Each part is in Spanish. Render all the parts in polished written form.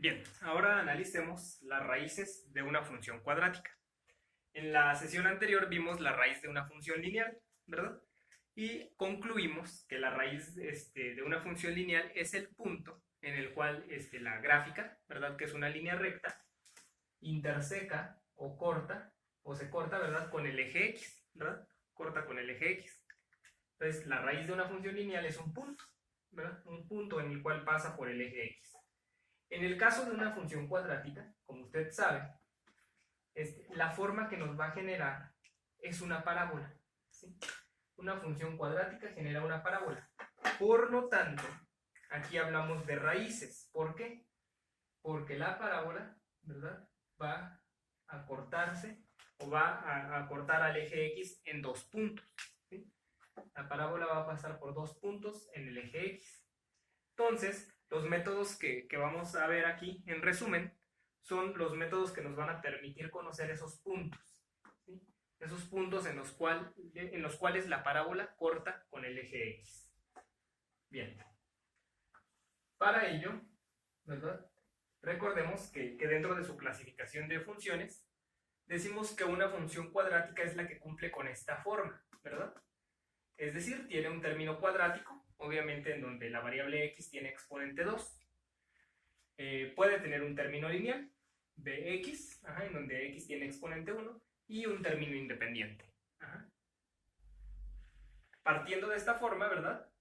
Bien, ahora analicemos las raíces de una función cuadrática. En la sesión anterior vimos la raíz de una función lineal, ¿verdad? Y concluimos que la raíz de una función lineal es el punto en el cual la gráfica, ¿verdad? Que es una línea recta, interseca o se corta, ¿verdad? Con el eje X, ¿verdad? Corta con el eje X. Entonces, la raíz de una función lineal es un punto, ¿verdad? Un punto en el cual pasa por el eje X. En el caso de una función cuadrática, como usted sabe, la forma que nos va a generar es una parábola, ¿sí? Una función cuadrática genera una parábola. Por lo tanto, aquí hablamos de raíces. ¿Por qué? Porque la parábola, ¿verdad?, va a cortarse o va a cortar al eje X en dos puntos, ¿sí? La parábola va a pasar por dos puntos en el eje X. Entonces, los métodos que vamos a ver aquí, en resumen, son los métodos que nos van a permitir conocer esos puntos, ¿sí? Esos puntos en los cuales la parábola corta con el eje X. Bien. Para ello, ¿verdad?, recordemos que dentro de su clasificación de funciones, decimos que una función cuadrática es la que cumple con esta forma, ¿verdad? Es decir, tiene un término cuadrático, obviamente en donde la variable x tiene exponente 2. Puede tener un término lineal, bx, en donde x tiene exponente 1, y un término independiente. Partiendo de esta forma, ¿verdad?,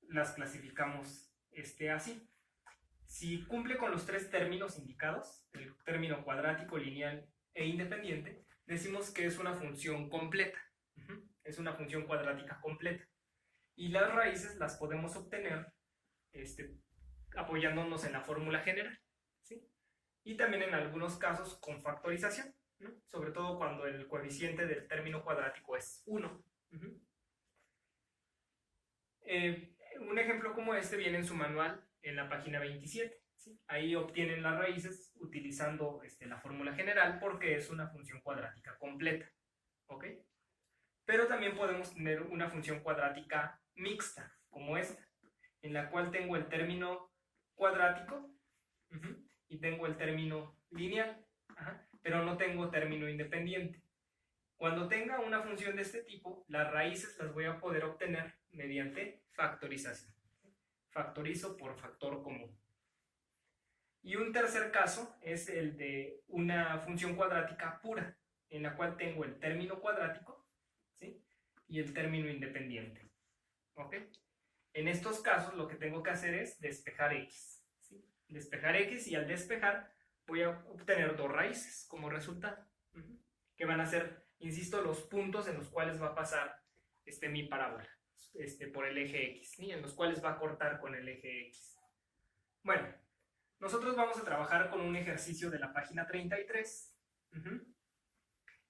las clasificamos así. Si cumple con los tres términos indicados, el término cuadrático, lineal e independiente, decimos que es una función completa. Es una función cuadrática completa. Y las raíces las podemos obtener apoyándonos en la fórmula general, ¿sí? Y también en algunos casos con factorización, ¿no? Sobre todo cuando el coeficiente del término cuadrático es 1. Un ejemplo como este viene en su manual en la página 27. ¿Sí? Ahí obtienen las raíces utilizando la fórmula general porque es una función cuadrática completa. ¿Ok? Pero también podemos tener una función cuadrática mixta, como esta, en la cual tengo el término cuadrático y tengo el término lineal, pero no tengo término independiente. Cuando tenga una función de este tipo, las raíces las voy a poder obtener mediante factorización. Factorizo por factor común. Y un tercer caso es el de una función cuadrática pura, en la cual tengo el término cuadrático, ¿sí?, y el término independiente. ¿Ok? En estos casos lo que tengo que hacer es despejar x, ¿sí? Despejar x, y al despejar voy a obtener dos raíces como resultado, que van a ser, insisto, los puntos en los cuales va a pasar mi parábola por el eje x, ¿sí?, en los cuales va a cortar con el eje x. Bueno, nosotros vamos a trabajar con un ejercicio de la página 33,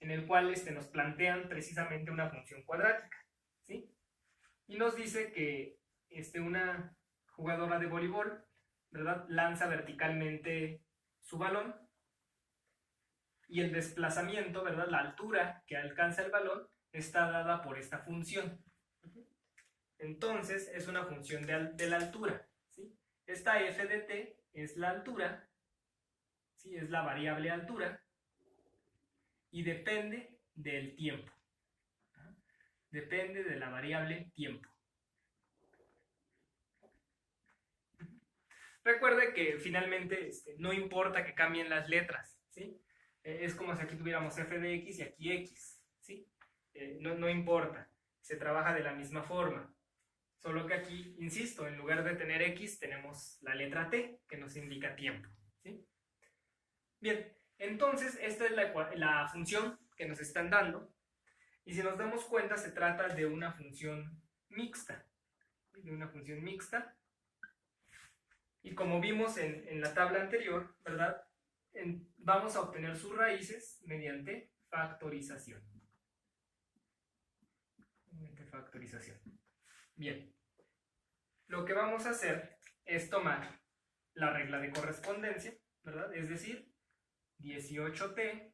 en el cual nos plantean precisamente una función cuadrática, ¿sí? Y nos dice que una jugadora de voleibol, ¿verdad?, lanza verticalmente su balón, y el desplazamiento, ¿verdad?, la altura que alcanza el balón, está dada por esta función. Entonces, es una función de la altura, ¿sí? Esta f de t es la altura, ¿sí?, es la variable altura, y depende del tiempo. Depende de la variable tiempo. Recuerde que finalmente no importa que cambien las letras, ¿sí? Es como si aquí tuviéramos f de x y aquí x, ¿sí? No importa, se trabaja de la misma forma. Solo que aquí, insisto, en lugar de tener x, tenemos la letra t, que nos indica tiempo, ¿sí? Bien, entonces esta es la función que nos están dando, y si nos damos cuenta se trata de una función mixta, y como vimos en la tabla anterior, ¿verdad?, vamos a obtener sus raíces mediante factorización. Bien, lo que vamos a hacer es tomar la regla de correspondencia, ¿verdad?, es decir, 18t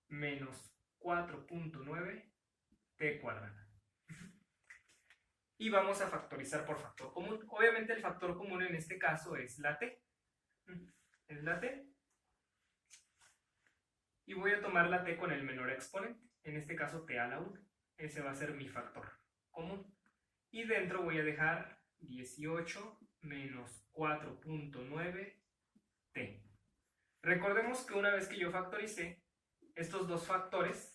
menos 4.9t cuadrada. y vamos a factorizar por factor común. Obviamente el factor común en este caso es la t. Es la t. Y voy a tomar la t con el menor exponente, en este caso t a la 1. Ese va a ser mi factor común. Y dentro voy a dejar 18 menos 4.9 t. Recordemos que una vez que yo factoricé, estos dos factores,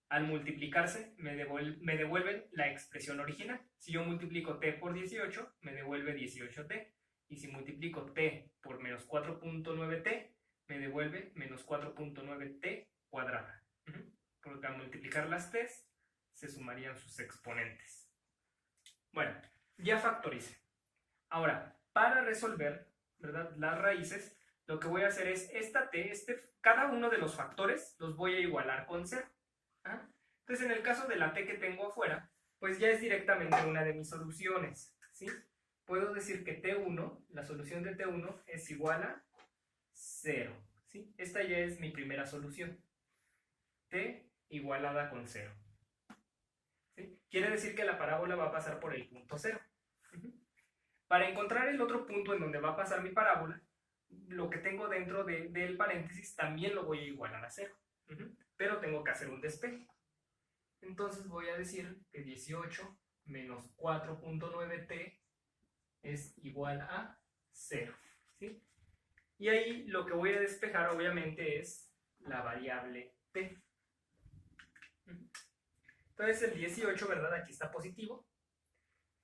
al multiplicarse, me devuelven la expresión original. Si yo multiplico t por 18, me devuelve 18t. Y si multiplico t por menos 4.9t, me devuelve menos 4.9t cuadrada. Porque al multiplicar las t's, se sumarían sus exponentes. Bueno, ya factoricé. Ahora, para resolver, ¿verdad?, las raíces, lo que voy a hacer es esta t, cada uno de los factores los voy a igualar con 0. Entonces, en el caso de la t que tengo afuera, pues ya es directamente una de mis soluciones, ¿sí? Puedo decir que t1, la solución de t1 es igual a 0, ¿sí? Esta ya es mi primera solución. T igualada con 0. ¿Sí? Quiere decir que la parábola va a pasar por el punto 0. Para encontrar el otro punto en donde va a pasar mi parábola, lo que tengo dentro del paréntesis también lo voy a igualar a 0. Pero tengo que hacer un despeje. Entonces voy a decir que 18 menos 4.9t es igual a 0. ¿Sí? Y ahí lo que voy a despejar obviamente es la variable t. Entonces el 18, ¿verdad? Aquí está positivo.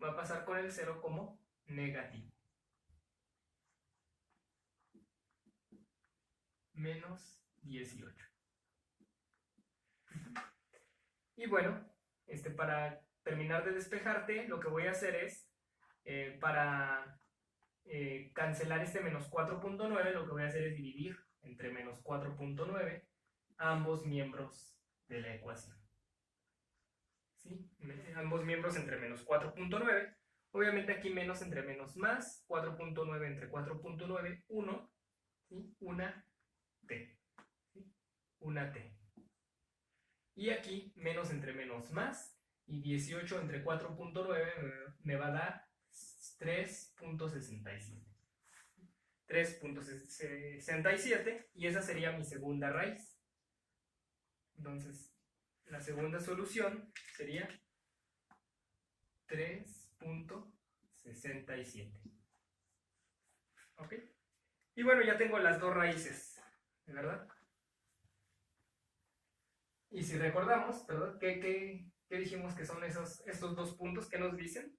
Va a pasar con el 0 como negativo. Menos 18. Y bueno, para terminar de despejarte, lo que voy a hacer es, para cancelar este menos 4.9, lo que voy a hacer es dividir entre menos 4.9 ambos miembros de la ecuación. ¿Sí? Ambos miembros entre menos 4.9. Obviamente aquí menos entre menos más, 4.9 entre 4.9, 1, ¿sí? Una t. ¿Sí? Una t. Y aquí menos entre menos más, y 18 entre 4.9 me va a dar 3.67. 3.67, y esa sería mi segunda raíz. Entonces, la segunda solución sería 3.67. ¿Ok? Y bueno, ya tengo las dos raíces, ¿verdad? Y si recordamos, ¿verdad? ¿Qué dijimos que son estos dos puntos? ¿Qué nos dicen?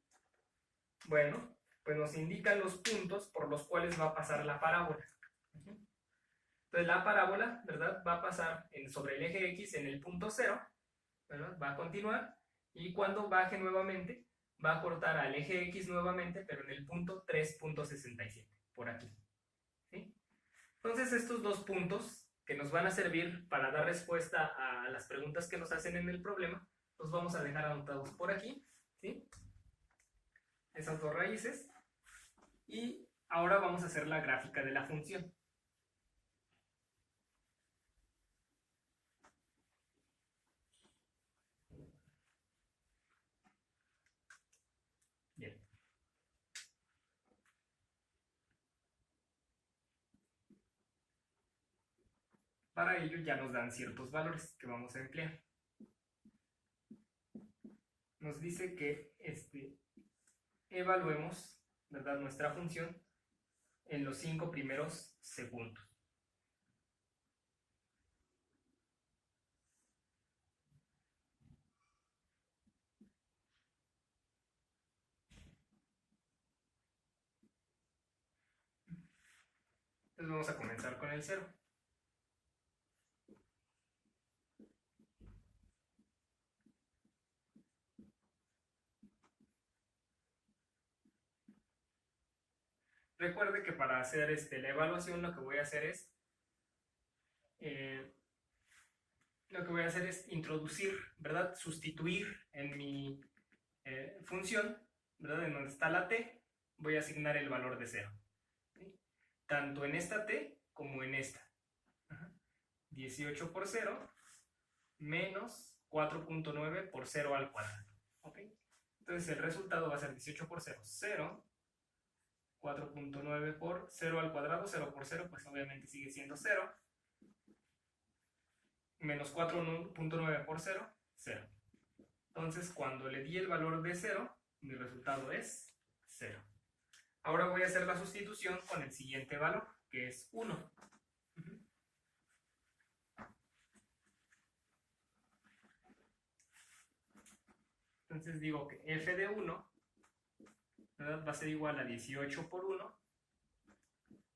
Bueno, pues nos indican los puntos por los cuales va a pasar la parábola. Entonces la parábola, ¿verdad?, va a pasar sobre el eje X en el punto 0, ¿verdad? Va a continuar, y cuando baje nuevamente, va a cortar al eje X nuevamente, pero en el punto 3.67, por aquí. ¿Sí? Entonces estos dos puntos que nos van a servir para dar respuesta a las preguntas que nos hacen en el problema, los vamos a dejar anotados por aquí, ¿sí? Esas dos raíces. Y ahora vamos a hacer la gráfica de la función. Bien. Para ello ya nos dan ciertos valores que vamos a emplear. Nos dice que evaluemos, ¿verdad?, nuestra función en los 5 primeros segundos. Entonces vamos a comenzar con el 0. Recuerde que para hacer la evaluación lo que voy a hacer es introducir, ¿verdad?, sustituir en mi función, ¿verdad?, en donde está la t, voy a asignar el valor de 0. ¿Sí? Tanto en esta t como en esta. 18 por 0 menos 4.9 por 0 al cuadrado. ¿Ok? Entonces el resultado va a ser 18 por 0, 0. 4.9 por 0 al cuadrado, 0 por 0, pues obviamente sigue siendo 0. Menos 4.9 por 0, 0. Entonces, cuando le di el valor de 0, mi resultado es 0. Ahora voy a hacer la sustitución con el siguiente valor, que es 1. Entonces digo que f de 1, ¿verdad?, va a ser igual a 18 por 1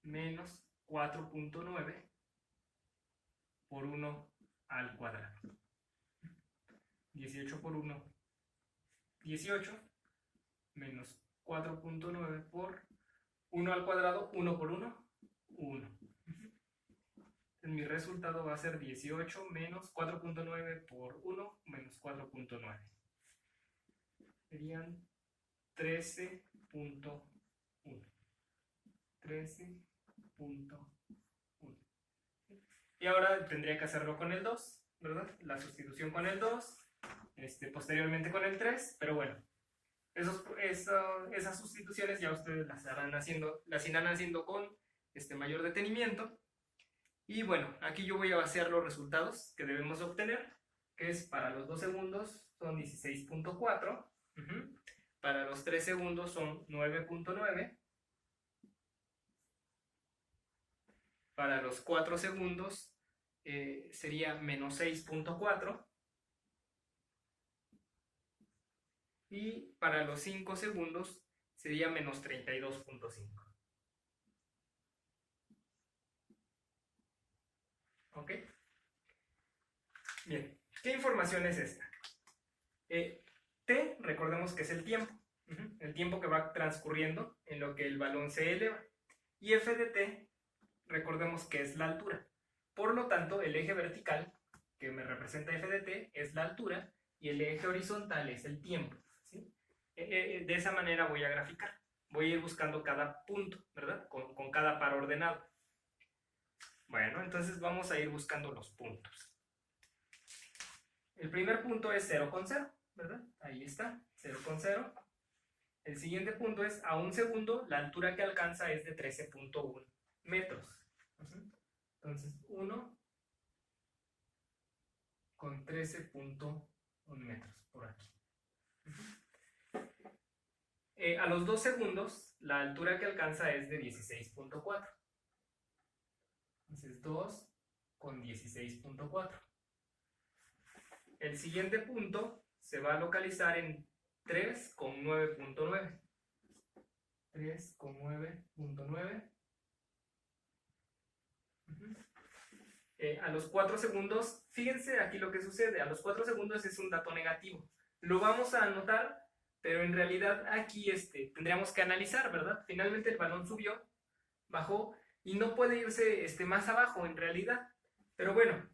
menos 4.9 por 1 al cuadrado. 18 por 1, 18, menos 4.9 por 1 al cuadrado, 1 por 1, 1. Entonces mi resultado va a ser 18 menos 4.9 por 1 menos 4.9. Serían 13.1. 13.1. Y ahora tendría que hacerlo con el 2, ¿verdad? La sustitución con el 2, posteriormente con el 3, pero bueno, esas sustituciones ya ustedes las irán haciendo con mayor detenimiento. Y bueno, aquí yo voy a vaciar los resultados que debemos obtener, que es para los 2 segundos son 16.4, para los 3 segundos son 9.9, para los 4 segundos sería menos 6.4, y para los 5 segundos sería menos 32.5. ¿Ok? Bien, ¿qué información es esta? T, recordemos que es el tiempo. El tiempo que va transcurriendo en lo que el balón se eleva. Y f de t, recordemos que es la altura. Por lo tanto, el eje vertical, que me representa f de t, es la altura, y el eje horizontal es el tiempo, ¿sí? De esa manera voy a graficar. Voy a ir buscando cada punto, ¿verdad? Con cada par ordenado. Bueno, entonces vamos a ir buscando los puntos. El primer punto es 0,0, ¿verdad? Ahí está, 0,0. El siguiente punto es, a 1 segundo, la altura que alcanza es de 13.1 metros. Entonces, 1 con 13.1 metros, por aquí. A los 2 segundos, la altura que alcanza es de 16.4. Entonces, 2 con 16.4. El siguiente punto se va a localizar en 3 con 9.9. 3 con 9.9. A los 4 segundos, fíjense aquí lo que sucede, a los 4 segundos es un dato negativo. Lo vamos a anotar, pero en realidad aquí tendríamos que analizar, ¿verdad? Finalmente el balón subió, bajó, y no puede irse más abajo en realidad. Pero bueno,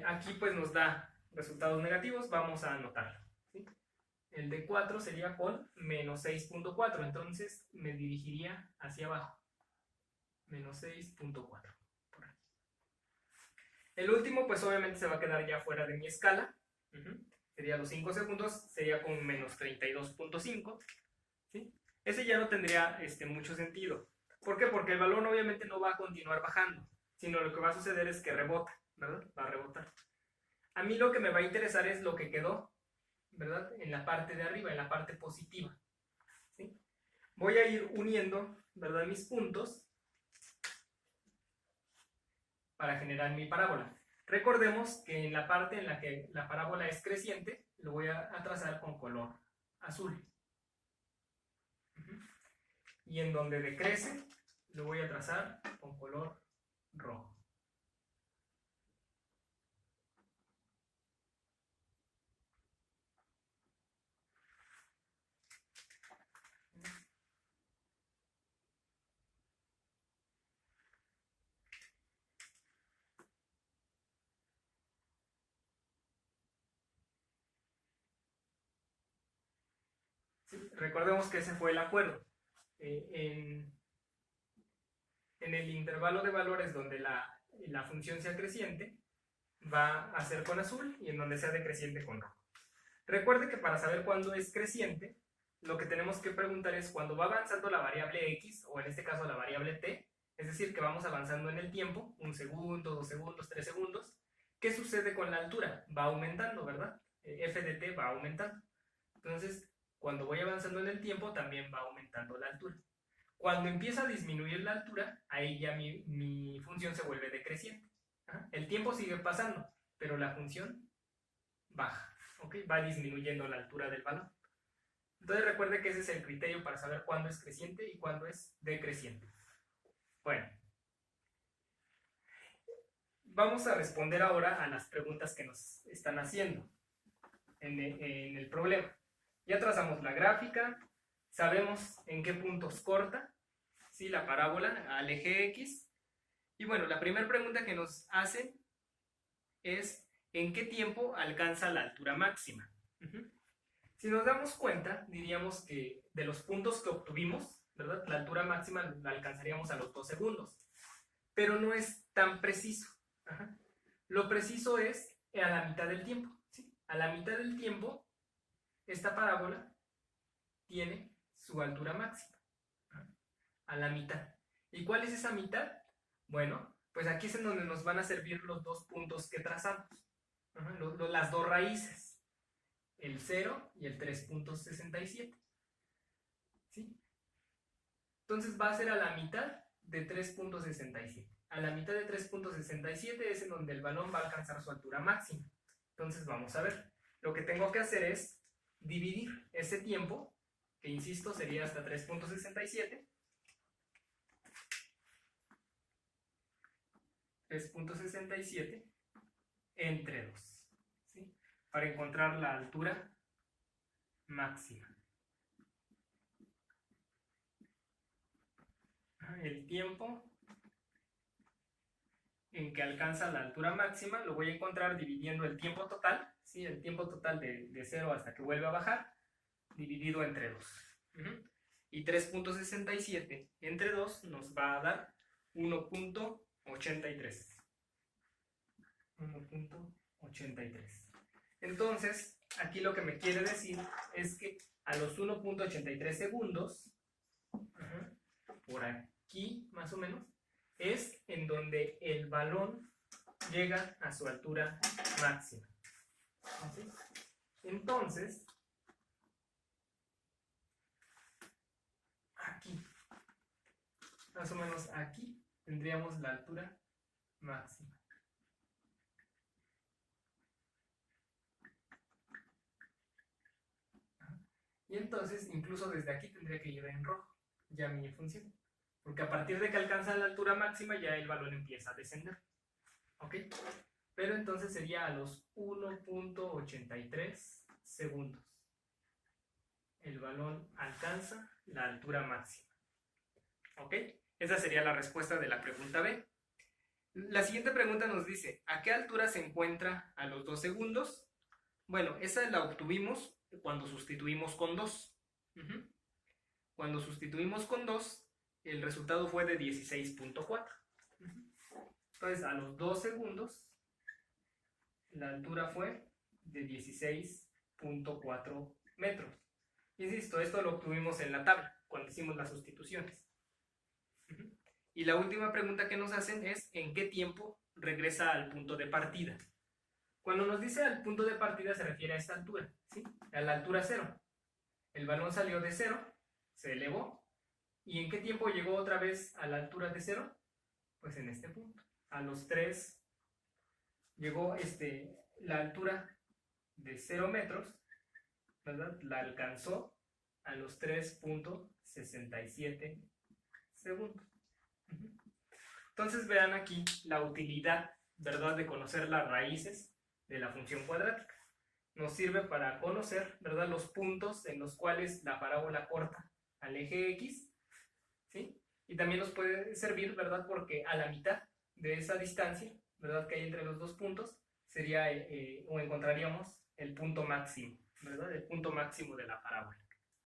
aquí pues nos da resultados negativos, vamos a anotarlo, ¿sí? El de 4 sería con menos 6.4, entonces me dirigiría hacia abajo. Menos 6.4. El último, pues obviamente se va a quedar ya fuera de mi escala. Sería los 5 segundos, sería con menos 32.5. ¿Sí? Ese ya no tendría mucho sentido. ¿Por qué? Porque el balón obviamente no va a continuar bajando, sino lo que va a suceder es que rebota, ¿verdad? Va a rebotar. A mí lo que me va a interesar es lo que quedó, ¿verdad? En la parte de arriba, en la parte positiva. ¿Sí? Voy a ir uniendo, ¿verdad?, mis puntos para generar mi parábola. Recordemos que en la parte en la que la parábola es creciente, lo voy a trazar con color azul. Y en donde decrece, lo voy a trazar con color rojo. ¿Sí? Recordemos que ese fue el acuerdo. En el intervalo de valores donde la función sea creciente, va a ser con azul, y en donde sea decreciente con rojo. Recuerde que para saber cuándo es creciente, lo que tenemos que preguntar es cuando va avanzando la variable x, o en este caso la variable t, es decir, que vamos avanzando en el tiempo, 1 segundo, 2 segundos, 3 segundos, ¿qué sucede con la altura? Va aumentando, ¿verdad? F de t va aumentando. Entonces, cuando voy avanzando en el tiempo, también va aumentando la altura. Cuando empieza a disminuir la altura, ahí ya mi función se vuelve decreciente. El tiempo sigue pasando, pero la función baja, ¿ok? Va disminuyendo la altura del balón. Entonces recuerde que ese es el criterio para saber cuándo es creciente y cuándo es decreciente. Bueno, vamos a responder ahora a las preguntas que nos están haciendo en el problema. Ya trazamos la gráfica, sabemos en qué puntos corta, ¿sí? La parábola al eje X. Y bueno, la primera pregunta que nos hacen es ¿en qué tiempo alcanza la altura máxima? Si nos damos cuenta, diríamos que de los puntos que obtuvimos, ¿verdad? La altura máxima la alcanzaríamos a los 2 segundos. Pero no es tan preciso. Lo preciso es a la mitad del tiempo, ¿sí? A la mitad del tiempo, esta parábola tiene su altura máxima. A la mitad. ¿Y cuál es esa mitad? Bueno, pues aquí es en donde nos van a servir los dos puntos que trazamos. Las dos raíces. El 0 y el 3.67. ¿Sí? Entonces va a ser a la mitad de 3.67. A la mitad de 3.67 es en donde el balón va a alcanzar su altura máxima. Entonces vamos a ver. Lo que tengo que hacer es dividir ese tiempo, que insisto sería hasta 3.67. 3.67 entre 2, ¿sí? Para encontrar la altura máxima. El tiempo en que alcanza la altura máxima lo voy a encontrar dividiendo el tiempo total, ¿sí? El tiempo total de 0 hasta que vuelve a bajar, dividido entre 2. Y 3.67 entre 2 nos va a dar 1.83. 1.83. Entonces, aquí lo que me quiere decir es que a los 1.83 segundos, por aquí más o menos, es en donde el balón llega a su altura máxima. ¿Sí? Entonces, aquí, más o menos aquí, tendríamos la altura máxima. Y entonces, incluso desde aquí tendría que ir en rojo, ya mi función. Porque a partir de que alcanza la altura máxima, ya el balón empieza a descender. ¿Ok? Pero entonces sería a los 1.83 segundos. El balón alcanza la altura máxima. ¿Ok? Esa sería la respuesta de la pregunta B. La siguiente pregunta nos dice, ¿a qué altura se encuentra a los 2 segundos? Bueno, esa la obtuvimos cuando sustituimos con 2. Cuando sustituimos con 2, el resultado fue de 16.4. Entonces, a los 2 segundos, la altura fue de 16.4 metros. Insisto, esto lo obtuvimos en la tabla, cuando hicimos las sustituciones. Y la última pregunta que nos hacen es, ¿en qué tiempo regresa al punto de partida? Cuando nos dice al punto de partida se refiere a esta altura, ¿sí? A la altura 0. El balón salió de 0, se elevó. ¿Y en qué tiempo llegó otra vez a la altura de 0? Pues en este punto. A los 3 llegó la altura de 0 metros, ¿verdad? La alcanzó a los 3.67 segundos. Entonces vean aquí la utilidad, ¿verdad?, de conocer las raíces de la función cuadrática. Nos sirve para conocer, ¿verdad?, los puntos en los cuales la parábola corta al eje X, ¿sí? Y también nos puede servir, ¿verdad?, porque a la mitad de esa distancia, ¿verdad?, que hay entre los dos puntos, sería o encontraríamos el punto máximo, ¿verdad?, el punto máximo de la parábola.